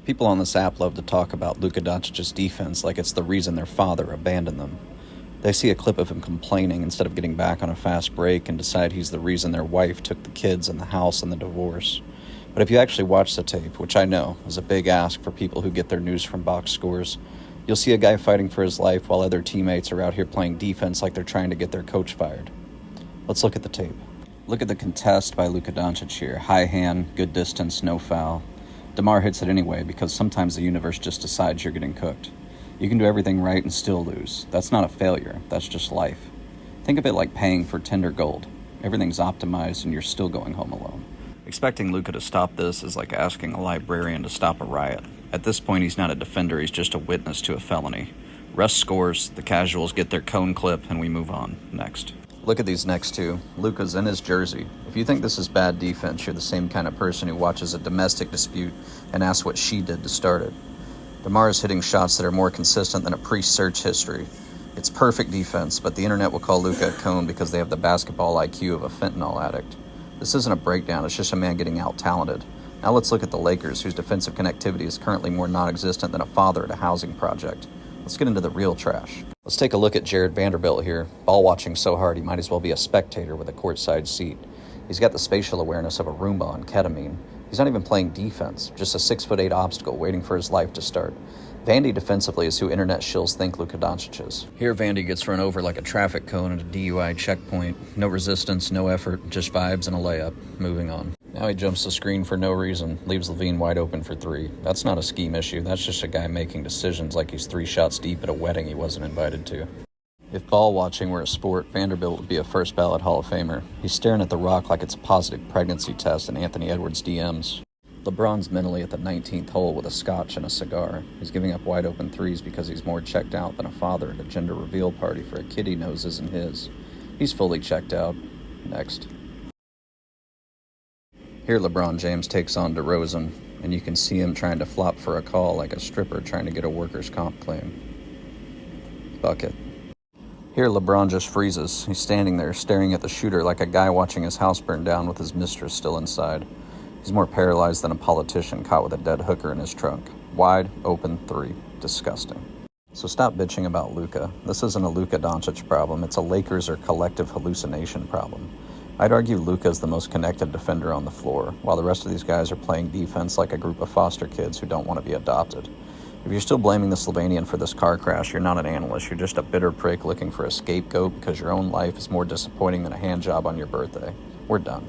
People on this app love to talk about Luka Doncic's defense like it's the reason their father abandoned them. They see a clip of him complaining instead of getting back on a fast break and decide he's the reason their wife took the kids and the house and the divorce. But if you actually watch the tape, which I know is a big ask for people who get their news from box scores, you'll see a guy fighting for his life while other teammates are out here playing defense like they're trying to get their coach fired. Let's look at the tape. Look at the contest by Luka Doncic here. High hand, good distance, no foul. DeMar hits it anyway because sometimes the universe just decides you're getting cooked. You can do everything right and still lose. That's not a failure. That's just life. Think of it like paying for tender gold. Everything's optimized and you're still going home alone. Expecting Luka to stop this is like asking a librarian to stop a riot. At this point, he's not a defender. He's just a witness to a felony. Russ scores, the casuals get their cone clip, and we move on. Next. Look at these next two. Luka's in his jersey. If you think this is bad defense, you're the same kind of person who watches a domestic dispute and asks what she did to start it. DeMar is hitting shots that are more consistent than a pre-search history. It's perfect defense, but the internet will call Luka a cone because they have the basketball IQ of a fentanyl addict. This isn't a breakdown, it's just a man getting out-talented. Now let's look at the Lakers, whose defensive connectivity is currently more non-existent than a father at a housing project. Let's get into the real trash. Let's take a look at Jared Vanderbilt here. Ball watching so hard he might as well be a spectator with a courtside seat. He's got the spatial awareness of a Roomba on ketamine. He's not even playing defense, just a 6'8" obstacle waiting for his life to start. Vandy defensively is who internet shills think Luka Doncic is. Here Vandy gets run over like a traffic cone at a DUI checkpoint. No resistance, no effort, just vibes and a layup. Moving on. Now he jumps the screen for no reason, leaves Levine wide open for three. That's not a scheme issue, that's just a guy making decisions like he's 3 shots deep at a wedding he wasn't invited to. If ball watching were a sport, Vanderbilt would be a first ballot Hall of Famer. He's staring at the rock like it's a positive pregnancy test in Anthony Edwards' DMs. LeBron's mentally at the 19th hole with a scotch and a cigar. He's giving up wide open threes because he's more checked out than a father at a gender reveal party for a kid he knows isn't his. He's fully checked out. Next. Here LeBron James takes on DeRozan, and you can see him trying to flop for a call like a stripper trying to get a workers' comp claim. Bucket. Here LeBron just freezes. He's standing there staring at the shooter like a guy watching his house burn down with his mistress still inside. He's more paralyzed than a politician caught with a dead hooker in his trunk. Wide open three. Disgusting. So stop bitching about Luka. This isn't a Luka Doncic problem. It's a Lakers or collective hallucination problem. I'd argue Luka is the most connected defender on the floor, while the rest of these guys are playing defense like a group of foster kids who don't want to be adopted. If you're still blaming the Slovenian for this car crash, you're not an analyst. You're just a bitter prick looking for a scapegoat because your own life is more disappointing than a hand job on your birthday. We're done.